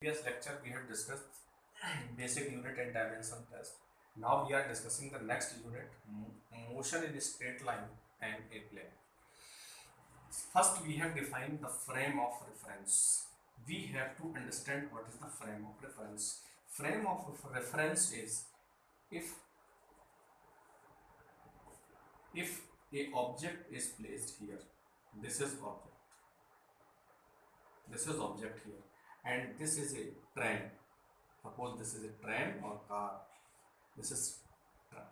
Previous lecture we have discussed basic unit and dimension test. Now we are discussing the next unit, motion in a straight line and a plane. First we have defined the frame of reference. We have to understand what is the frame of reference. Frame of reference is if a object is placed here, this is object here, and this is a train. Suppose this is a train or car. This is train,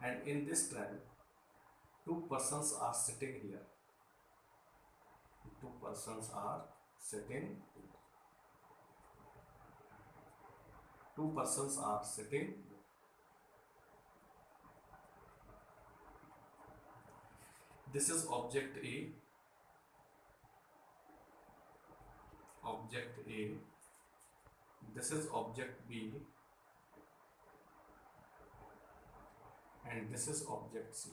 and in this train, two persons are sitting here. Two persons are sitting. Two persons are sitting. This is object A. Object A. This is object B. And this is object C.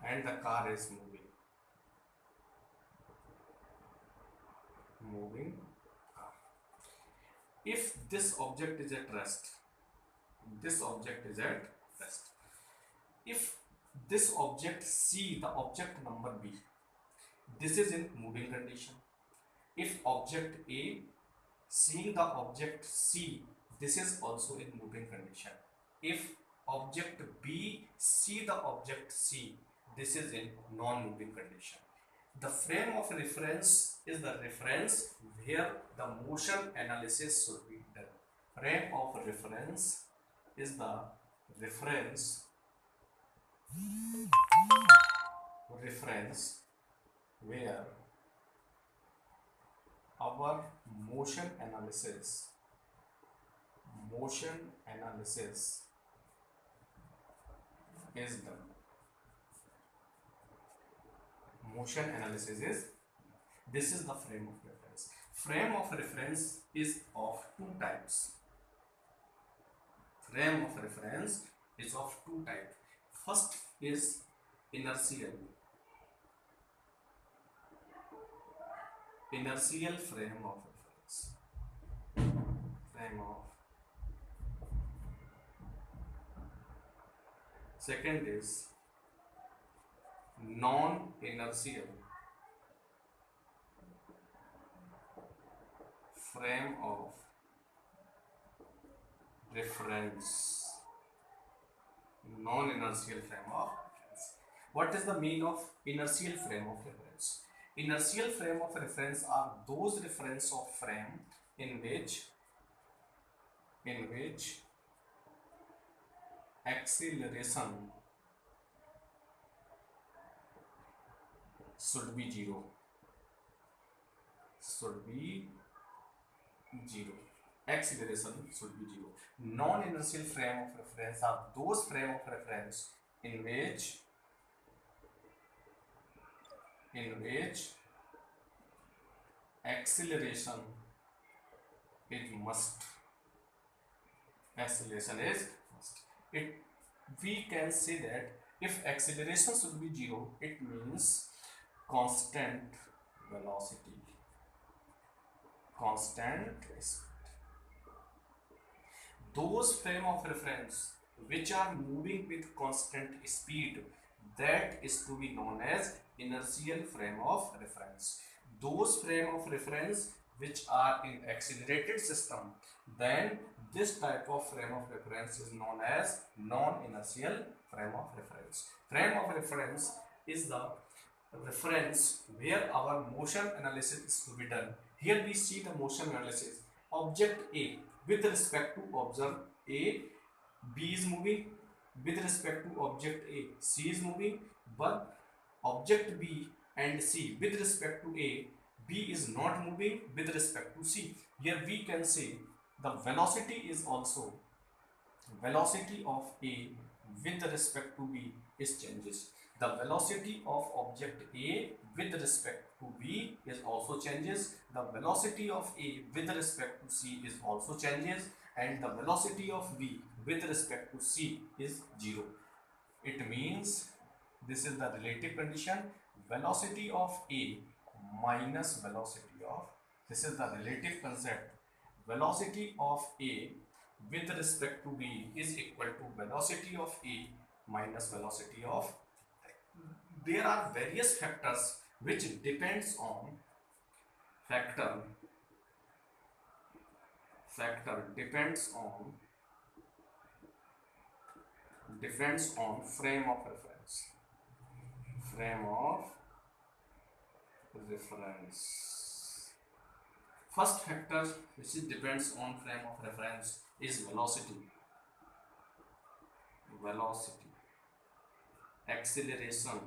And the car is moving. Moving car. If this object is at rest, this object is at rest. If this object C, the object number B, this is in moving condition. If object A seeing the object C, this is also in moving condition. If object B see the object C, this is in non-moving condition. The frame of reference is the reference where the motion analysis should be done. Frame of reference is the reference where our motion analysis is done. Motion analysis is, this is the frame of reference. Frame of reference is of two types. Frame of reference is of two types. First is inertial frame of reference. Second is non-inertial frame of reference. Non-inertial frame of reference. What is the meaning of inertial frame of reference? Inertial frame of reference are those reference of frame in which acceleration should be zero. Acceleration should be zero. Non-inertial frame of reference are those frame of reference in which acceleration is must. We can say that if acceleration should be zero, it means constant velocity, constant speed. Those frame of reference which are moving with constant speed, that is to be known as inertial frame of reference. Those frame of reference which are in accelerated system, then this type of frame of reference is known as non-inertial frame of reference. Frame of reference is the reference where our motion analysis is to be done. Here we see the motion analysis. Object A, with respect to observe A, B is moving. With respect to object A, C is moving. But object B and C, with respect to A, B is not moving with respect to C. Here we can say the velocity is also, velocity of A with respect to B is changes. The velocity of object A with respect to B is also changes. The velocity of A with respect to C is also changes, and the velocity of B with respect to C is zero. It means this is the relative condition velocity of A minus velocity of, this is the relative concept, velocity of A with respect to B is equal to velocity of A minus velocity of, there are various factors which depends on factor depends on frame of reference. First factor which depends on frame of reference is velocity, acceleration,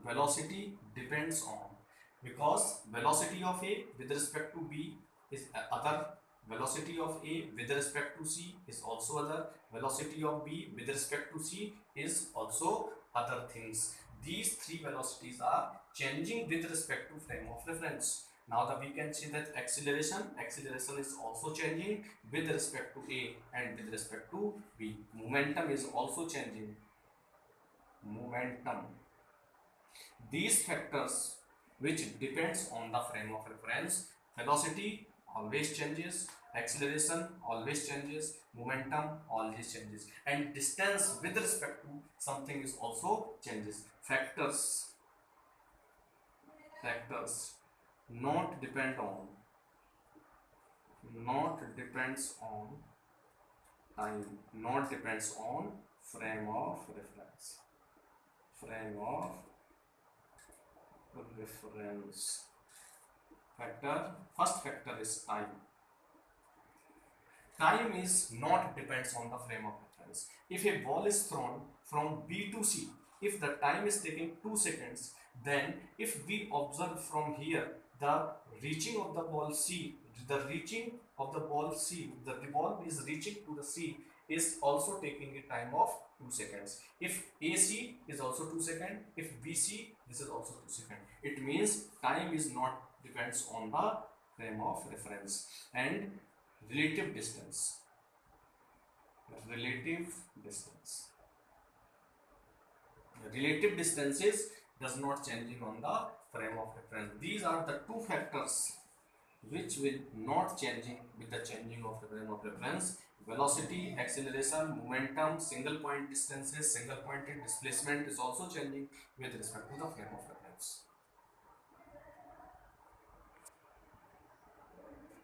velocity depends on, because velocity of A with respect to B is other, velocity of A with respect to C is also other, velocity of B with respect to C is also other things. These three velocities are changing with respect to frame of reference. Now we can see that acceleration is also changing with respect to A and with respect to B. Momentum is also changing. These factors which depends on the frame of reference, velocity always changes, acceleration always changes, momentum always changes, and distance with respect to something is also changes. Factors not depends on time, not depends on frame of reference. First factor is time. Time is not depends on the frame of reference. If a ball is thrown from B to C, if the time is taking 2 seconds, then if we observe from here the reaching of the ball C, the ball is reaching to the C is also taking a time of 2 seconds. If AC is also 2 seconds, if BC, this is also 2 seconds. It means time is not depends on the frame of reference. And relative distance is does not changing on the frame of reference. These are the two factors which will not changing with the changing of the frame of reference: velocity, acceleration, momentum, single point distances, single pointed displacement is also changing with respect to the frame of reference.